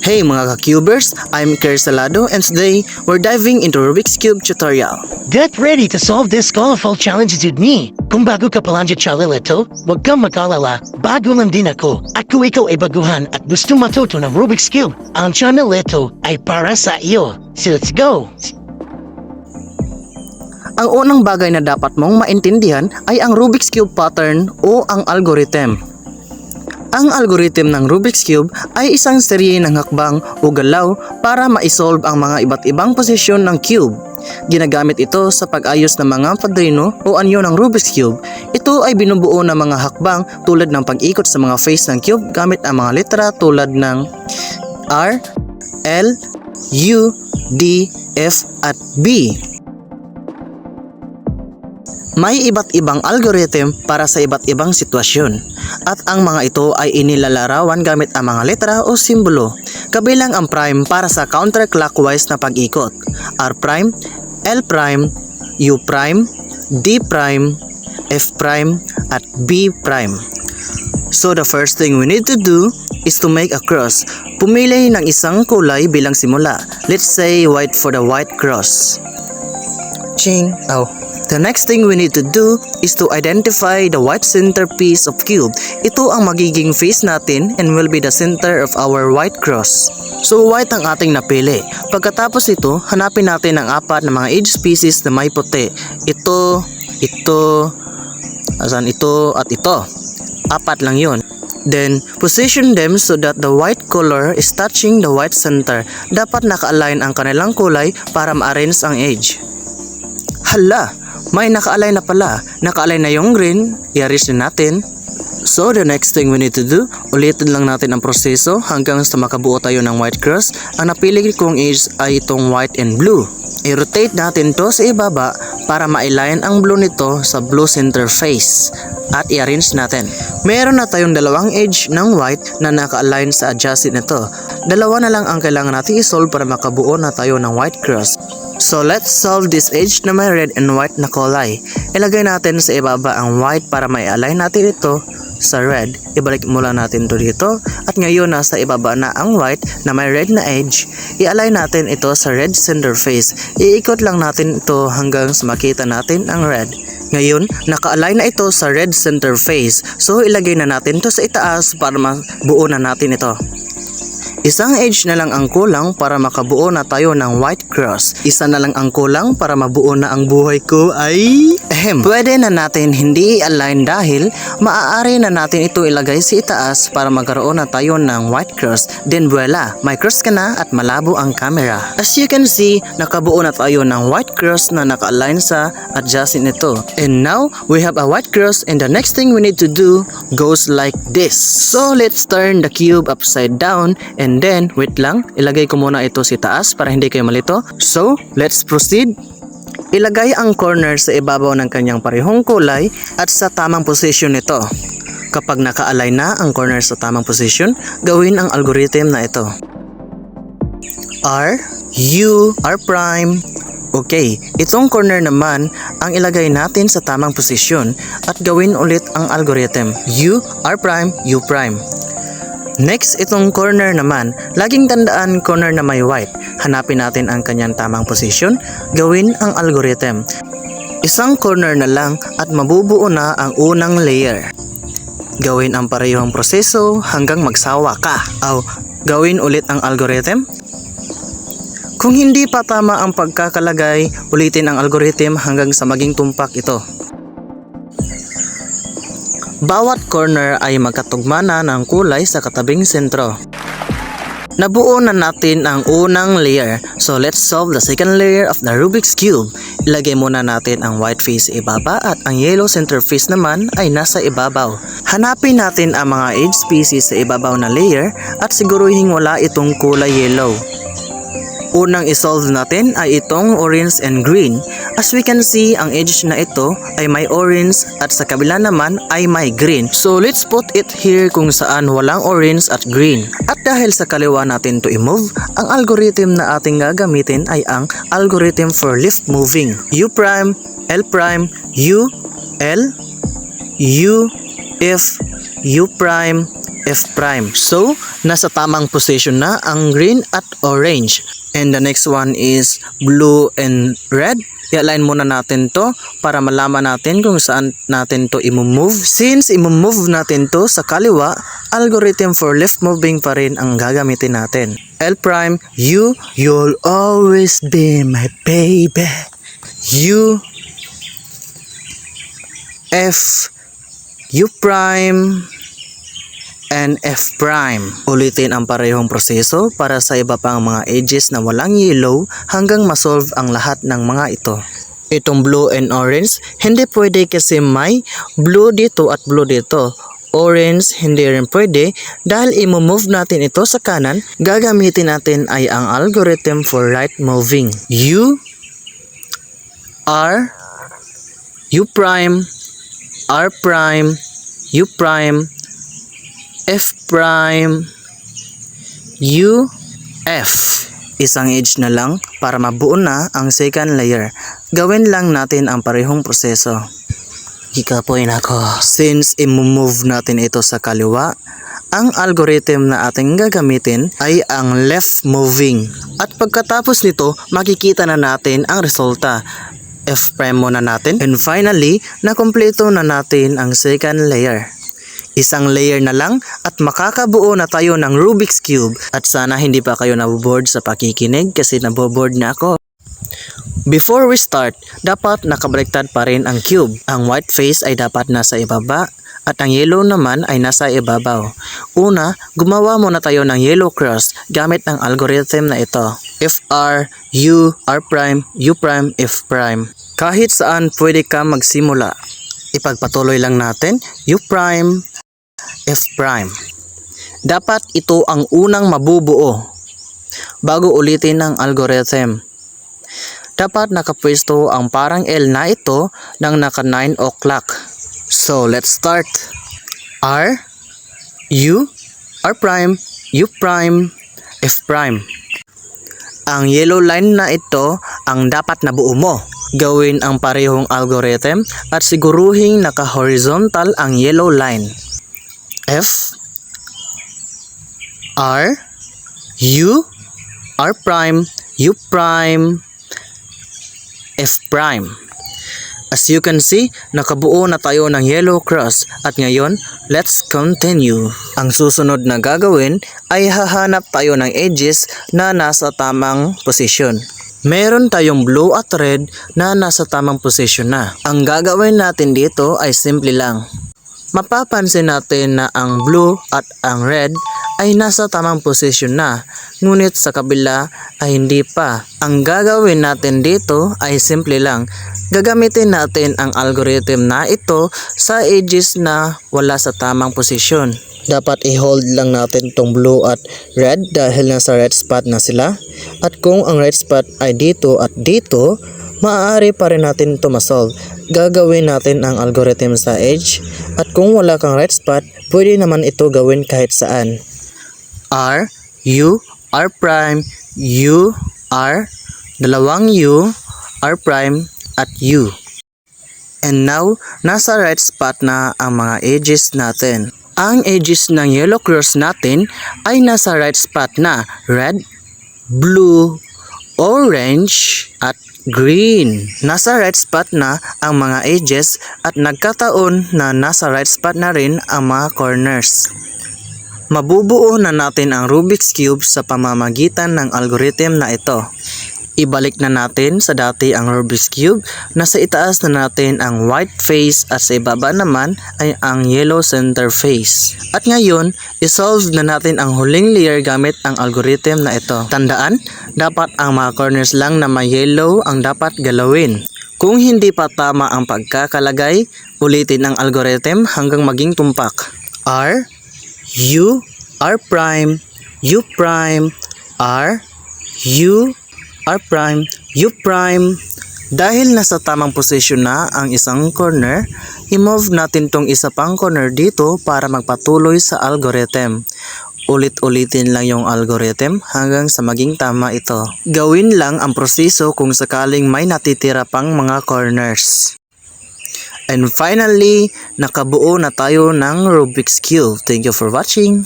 Hey mga ka-cubers, I'm Kerr Salado and today we're diving into Rubik's Cube tutorial. Get ready to solve this colorful challenge with me. Kung bago ka pa lang dyan channel ito, huwag kang mag-alala. Bago lang din ako. Ako ikaw ay baguhan at gusto matuto ng Rubik's Cube. Ang channel ito ay para sa iyo. So let's go! Ang unang bagay na dapat mong maintindihan ay ang Rubik's Cube pattern o ang algorithm. Ang algorithm ng Rubik's Cube ay isang serye ng hakbang o galaw para ma-solve ang mga iba't ibang posisyon ng cube. Ginagamit ito sa pag-ayos ng mga padrino o anyo ng Rubik's Cube. Ito ay binubuo ng mga hakbang tulad ng pag-ikot sa mga face ng cube gamit ang mga litera tulad ng R, L, U, D, F at B. May iba't ibang algorithm para sa iba't ibang sitwasyon at ang mga ito ay inilalarawan gamit ang mga letra o simbolo, kabilang ang prime para sa counterclockwise na pag-ikot, R prime, L prime, U prime, D prime, F prime at B prime. So the first thing we need to do is to make a cross. Pumili ng isang kulay bilang simula. Let's say white for the white cross. Ching! Oh. The next thing we need to do is to identify the white centerpiece of cube. Ito ang magiging face natin and will be the center of our white cross. So white ang ating napili. Pagkatapos ito, hanapin natin ang apat na mga edge pieces na may puti. Ito, asan ito at ito. Apat lang yun. Then, position them so that the white color is touching the white center. Dapat naka-align ang kanilang kulay para ma-arrange ang edge. Hala! May naka-align na pala. Naka-align na yung green. I-arrange na natin. So the next thing we need to do, ulitin lang natin ang proseso hanggang sa makabuo tayo ng white cross. Ang napili kong edge ay itong white and blue. I-rotate natin to sa ibaba para ma-align ang blue nito sa blue center face. At i-arrange natin. Meron na tayong dalawang edge ng white na naka-align sa adjacent nito. Dalawa na lang ang kailangan natin i-solve para makabuo na tayo ng white cross. So let's solve this edge na may red and white na kulay. Ilagay natin sa ibaba ang white para mai-align natin ito sa red. Ibalik mula natin ito dito. At ngayon nasa ibaba na ang white na may red na edge. I-align natin ito sa red center face. Iikot lang natin ito hanggang sa makita natin ang red. Ngayon, naka-align na ito sa red center face. So ilagay na natin ito sa itaas para mabuo na natin ito. Isang edge na lang ang kulang para makabuo na tayo ng white cross. Isa na lang ang kulang para mabuo na ang buhay ko ay... Pwede na natin hindi i-align dahil maaari na natin ito ilagay sa itaas para magkaroon na tayo ng white cross. Then voila, may cross ka na at malabo ang camera. As you can see, nakabuo na tayo ng white cross na naka-align sa adjacent nito. And now, we have a white cross and the next thing we need to do goes like this. So let's turn the cube upside down and then, wait lang, ilagay ko muna ito sa taas para hindi kayo malito. So, let's proceed. Ilagay ang corner sa ibabaw ng kanyang parehong kulay at sa tamang position nito. Kapag naka-align na ang corner sa tamang position, gawin ang algorithm na ito. R, U, R prime. Okay, itong corner naman ang ilagay natin sa tamang posisyon at gawin ulit ang algorithm. U, R prime, U prime. Next, itong corner naman, laging tandaan corner na may white. Hanapin natin ang kanyang tamang posisyon, gawin ang algorithm. Isang corner na lang at mabubuo na ang unang layer. Gawin ang parehong proseso hanggang magsawa ka. Gawin ulit ang algorithm. Kung hindi pa tama ang pagkakalagay, ulitin ang algorithm hanggang sa maging tumpak ito. Bawat corner ay magkatugma na ng kulay sa katabing sentro. Nabuo na natin ang unang layer. So let's solve the second layer of the Rubik's Cube. Ilagay muna natin ang white face sa ibaba at ang yellow center face naman ay nasa ibabaw. Hanapin natin ang mga edge pieces sa ibabaw na layer at siguruhin wala itong kulay yellow. Unang isolve natin ay itong orange and green. As we can see, ang edge na ito ay may orange at sa kabila naman ay may green. So let's put it here kung saan walang orange at green. At dahil sa kaliwa natin to i-move, ang algorithm na ating gagamitin ay ang algorithm for left moving. U prime, L prime, U, L, U, F, U prime, F prime. So, nasa tamang position na ang green at orange. And the next one is blue and red. I-align muna natin to para malaman natin kung saan natin to i-move. Since i-move natin to sa kaliwa, algorithm for left moving pa rin ang gagamitin natin. L prime, you'll always be my baby. U, F, U prime, and F prime. Ulitin ang parehong proseso para sa iba pang mga edges na walang yellow hanggang masolve ang lahat ng mga ito. Itong blue and orange, hindi pwede kasi may blue dito at blue dito. Orange, hindi rin pwede dahil i-move natin ito sa kanan, gagamitin natin ay ang algorithm for right moving. U, R, U prime, R prime, U prime, F prime, U, F. Isang edge na lang para mabuo na ang second layer. Gawin lang natin ang parehong proseso. Ikapoy na ako. Since i-move natin ito sa kaliwa, ang algorithm na ating gagamitin ay ang left moving. At pagkatapos nito, makikita na natin ang resulta. F prime muna natin. And finally, nakumpleto na natin ang second layer. Isang layer na lang at makakabuo na tayo ng Rubik's Cube. At sana hindi pa kayo naboboard sa pakikinig kasi naboboard na ako. Before we start, dapat nakabaliktad pa rin ang cube. Ang white face ay dapat nasa ibaba at ang yellow naman ay nasa ibabaw. Una, gumawa muna tayo ng yellow cross gamit ang algorithm na ito. FR, U, R prime, U prime, F prime. Kahit saan pwede ka magsimula. Ipagpatuloy lang natin, U prime, F prime. Dapat ito ang unang mabubuo bago ulitin ang algorithm. Dapat nakapwesto ang parang L na ito nang naka 9 o'clock. So let's start. R, U, R prime, U prime, F prime. Ang yellow line na ito ang dapat nabuo mo. Gawin ang parehong algorithm at siguruhing naka-horizontal ang yellow line. F, R, U, R prime, U prime, F prime. As you can see, nakabuo na tayo ng yellow cross at ngayon, let's continue. Ang susunod na gagawin ay hahanap tayo ng edges na nasa tamang posisyon. Meron tayong blue at red na nasa tamang posisyon na. Ang gagawin natin dito ay simple lang. Mapapansin natin na ang blue at ang red ay nasa tamang posisyon na, ngunit sa kabila ay hindi pa. Ang gagawin natin dito ay simple lang. Gagamitin natin ang algorithm na ito sa edges na wala sa tamang posisyon. Dapat i-hold lang natin tong blue at red dahil nasa red spot na sila. At kung ang red spot ay dito at dito, maaari pa rin natin ito masolve. Gagawin natin ang algorithm sa edge. At kung wala kang red spot, pwede naman ito gawin kahit saan. R, U, R prime, U, R, dalawang U, R prime, at U. And now, nasa right spot na ang mga edges natin. Ang edges ng yellow cross natin ay nasa right spot na red, blue, orange, at green. Nasa right spot na ang mga edges at nagkataon na nasa right spot na rin ang mga corners. Mabubuo na natin ang Rubik's Cube sa pamamagitan ng algorithm na ito. Ibalik na natin sa dati ang Rubik's Cube. Nasa itaas na natin ang white face at sa ibaba naman ay ang yellow center face. At ngayon, isolve na natin ang huling layer gamit ang algorithm na ito. Tandaan, dapat ang mga corners lang na may yellow ang dapat galawin. Kung hindi pa tama ang pagkakalagay, ulitin ang algorithm hanggang maging tumpak. R, U, R prime, U prime, R, U, R prime, U prime. Dahil nasa tamang posisyon na ang isang corner, i-move natin tong isa pang corner dito para magpatuloy sa algorithm. Ulit-ulitin lang yung algorithm hanggang sa maging tama ito. Gawin lang ang proseso kung sakaling may natitira pang mga corners. And finally, nakabuo na tayo ng Rubik's Cube. Thank you for watching.